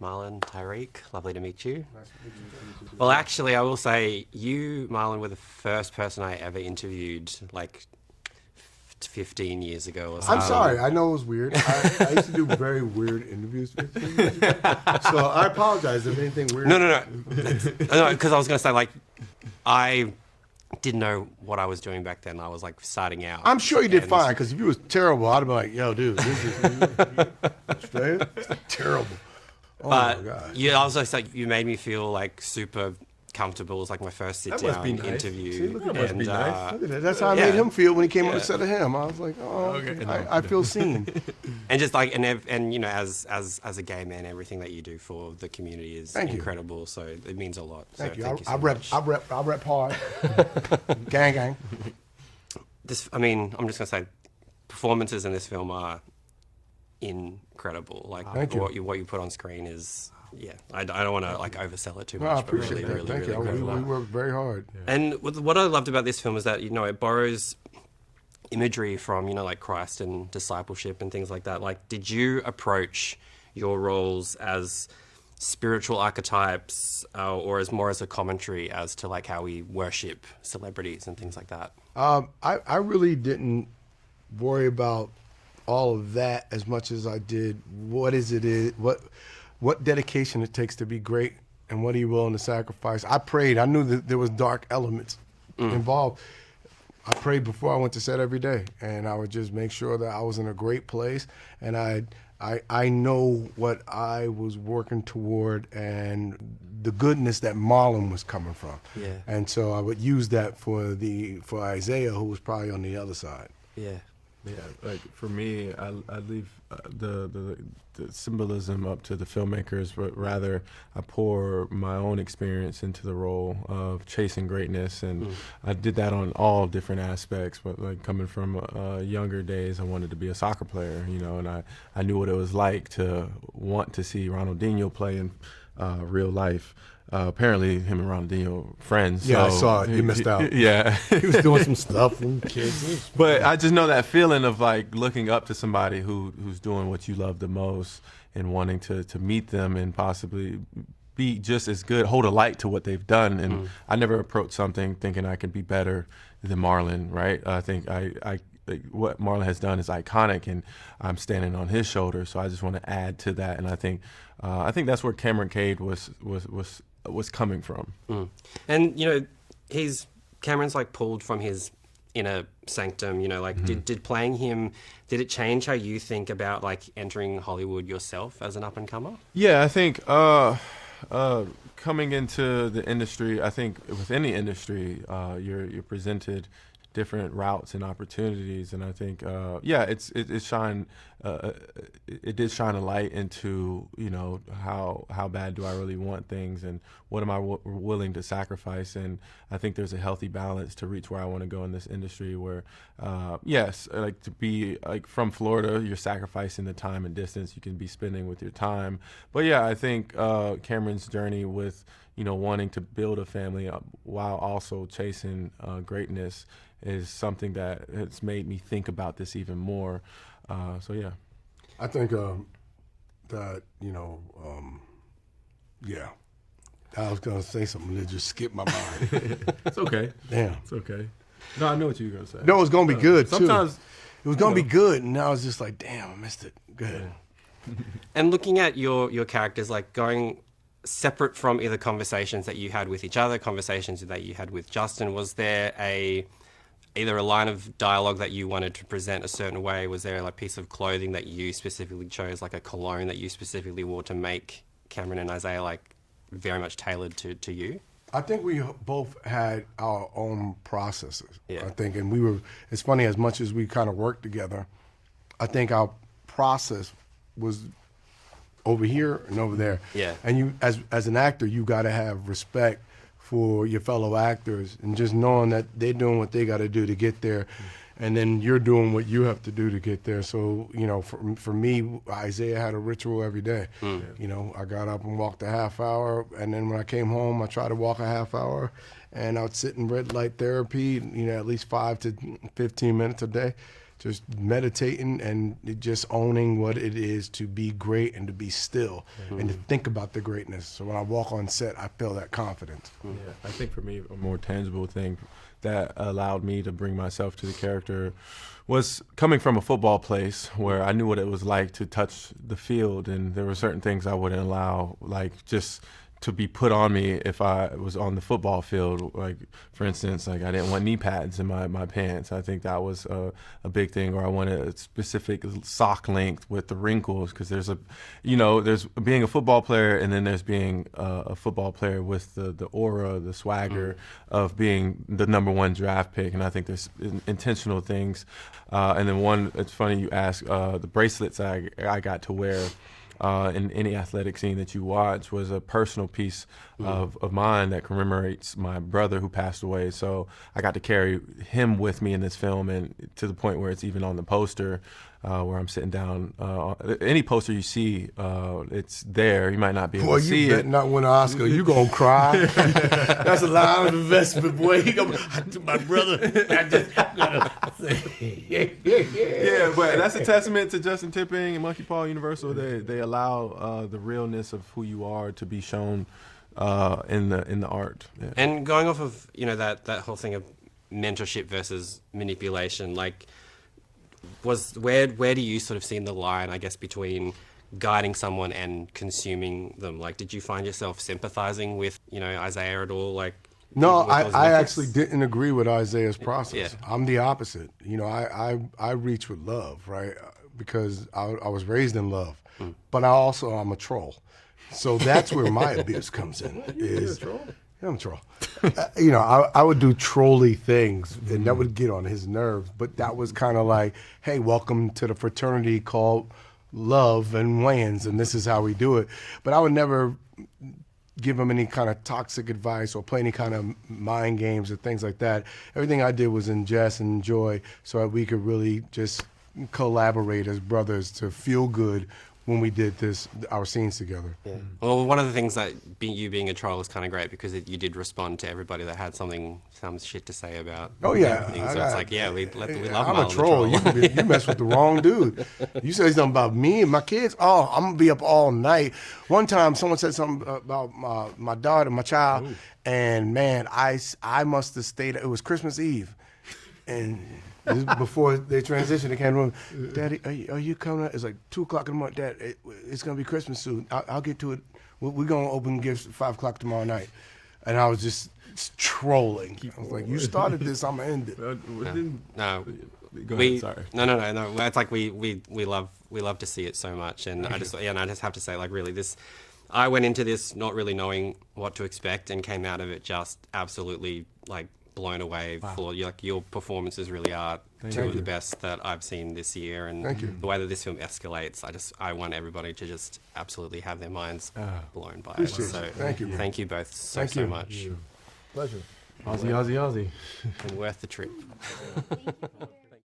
Marlon, Tyriq, lovely to meet you. Nice to meet you. Well, actually, I will say you, Marlon, were the first person I ever interviewed, like 15 years ago or something. I'm sorry. I know it was weird. I used to do very weird interviews 15 years ago. So I apologize if anything weird. No, because I was going to say, like, I didn't know what I was doing back then. I was, like, starting out. I'm sure you did fine, because if you was terrible, I'd have been like, yo, dude, this is Australia? It's terrible. Oh, my God. You also, like, you made me feel, like, super comfortable. It was like my first sit-down interview. See, look at that. Must be nice. Look at that. That's how I yeah. made him feel when he came on the set of him. I was like, oh, okay. I feel seen. And just like, and you know, as a gay man, everything that you do for the community is incredible. So it means a lot. Thank you. Thank you so I rep hard. gang. I mean, I'm just gonna say, performances in this film are incredible. Like what you put on screen is. Yeah, I don't want to like oversell it too much. No, I appreciate but really, that. Thank really you. We worked very hard. Yeah. And what I loved about this film is that, you know, it borrows imagery from, you know, like Christ and discipleship and things like that. Like, did you approach your roles as spiritual archetypes or as more as a commentary as to like how we worship celebrities and things like that? I really didn't worry about all of that as much as I did what dedication it takes to be great, and what are you willing to sacrifice? I prayed. I knew that there was dark elements involved. I prayed before I went to set every day, and I would just make sure that I was in a great place, and I know what I was working toward and the goodness that Marlon was coming from. Yeah. And so I would use that for Isaiah, who was probably on the other side. Yeah. Yeah, like for me, I leave the symbolism up to the filmmakers, but rather I pour my own experience into the role of chasing greatness, and I did that on all different aspects. But like coming from younger days, I wanted to be a soccer player, you know, and I knew what it was like to want to see Ronaldinho play in real life. Apparently, him and Ronaldinho friends. Yeah, so I saw it. You missed out. Yeah, he was doing some stuff with kids. But I just know that feeling of like looking up to somebody who's doing what you love the most and wanting to meet them and possibly be just as good, hold a light to what they've done. And I never approach something thinking I can be better than Marlon. Right? I think what Marlon has done is iconic, and I'm standing on his shoulders. So I just want to add to that, and I think that's where Cameron Cade was coming from. And you know, Cameron's like pulled from his inner sanctum, you know, like did playing him, did it change how you think about like entering Hollywood yourself as an up and comer? Yeah, I think coming into the industry, I think within the industry, you're presented different routes and opportunities, and I think it did shine a light into, you know, how bad do I really want things, and what am I willing to sacrifice. And I think there's a healthy balance to reach where I want to go in this industry, where yes, like to be like from Florida, you're sacrificing the time and distance you can be spending with your time. But yeah, I think Cameron's journey with, you know, wanting to build a family while also chasing greatness is something that has made me think about this even more. So yeah, I think that, you know, yeah, I was gonna say something that just skipped my mind. It's okay. Damn, it's okay. No, I know what you were gonna say. No, it was gonna be good too. Sometimes it was gonna be good, and I was just like, damn, I missed it. Good. Yeah. And looking at your characters, like going separate from either conversations that you had with each other, conversations that you had with Justin, was there either a line of dialogue that you wanted to present a certain way? Was there a piece of clothing that you specifically chose, like a cologne that you specifically wore to make Cameron and Isaiah like very much tailored to you? I think we both had our own processes. Yeah. I think, and it's funny, as much as we kind of worked together, I think our process was over here and over there. Yeah. And you, as an actor, you got to have respect for your fellow actors, and just knowing that they're doing what they got to do to get there, and then you're doing what you have to do to get there. So, you know, for me, Isaiah had a ritual every day. You know, I got up and walked a half hour, and then when I came home, I tried to walk a half hour, and I would sit in red light therapy, you know, at least 5 to 15 minutes a day, just meditating and just owning what it is to be great and to be still and to think about the greatness. So when I walk on set, I feel that confidence. Yeah, I think for me, a more tangible thing that allowed me to bring myself to the character was coming from a football place where I knew what it was like to touch the field, and there were certain things I wouldn't allow, like just to be put on me if I was on the football field. Like, for instance, like I didn't want knee pads in my pants. I think that was a big thing. Or I wanted a specific sock length with the wrinkles, because there's there's being a football player, and then there's being a football player with the aura, the swagger of being the #1 draft pick. And I think there's intentional things. And then it's funny you ask, the bracelets I got to wear in any athletic scene that you watch was a personal piece of mine that commemorates my brother who passed away. So I got to carry him with me in this film, and to the point where it's even on the poster where I'm sitting down. Any poster you see, it's there. You might not be able to see it. Boy, you better not win an Oscar. You gonna cry. That's a lot of investment, boy. He gonna, my brother, I just gotta say, yeah, but that's a testament to Justin Tipping and Monkeypaw Universal. They allow the realness of who you are to be shown in the art. Yeah. And going off of that whole thing of mentorship versus manipulation, like, where do you sort of see the line, I guess, between guiding someone and consuming them? Like, did you find yourself sympathizing with Isaiah at all? Like, no, I actually didn't agree with Isaiah's process. Yeah. I'm the opposite. I reach with love, right? Because I was raised in love, but I'm a troll. So that's where my abuse comes in. Is You're a troll? Yeah, I'm a troll. I would do trolly things, and that would get on his nerves. But that was kind of like, hey, welcome to the fraternity called Love and Wayans, and this is how we do it. But I would never give him any kind of toxic advice or play any kind of mind games or things like that. Everything I did was in jest and enjoy, so that we could really just collaborate as brothers to feel good when we did our scenes together. Yeah. Well, one of the things that you being a troll is kind of great, because you did respond to everybody that had some shit to say about. Oh yeah, everything. So it's like, yeah, we love I'm Marlon a troll. You mess with the wrong dude. You say something about me and my kids. Oh, I'm gonna be up all night. One time, someone said something about my daughter, my child, and man, I must have stayed. It was Christmas Eve, and. This is before they transitioned, they came to me, Daddy, are you coming out? It's like 2 o'clock in the morning. Dad, it's going to be Christmas soon. I'll get to it. We're going to open gifts at 5 o'clock tomorrow night. And I was just trolling. I was like, you started this, I'm going to end it. No. Go ahead, sorry. No. It's like we love to see it so much. And I just have to say, like, really, I went into this not really knowing what to expect, and came out of it just absolutely, like, blown away. Wow. Your performances really are two of the best that I've seen this year, and the way that this film escalates, I want everybody to just absolutely have their minds blown by it. So thank you both so much. Pleasure. Aussie. And worth the trip.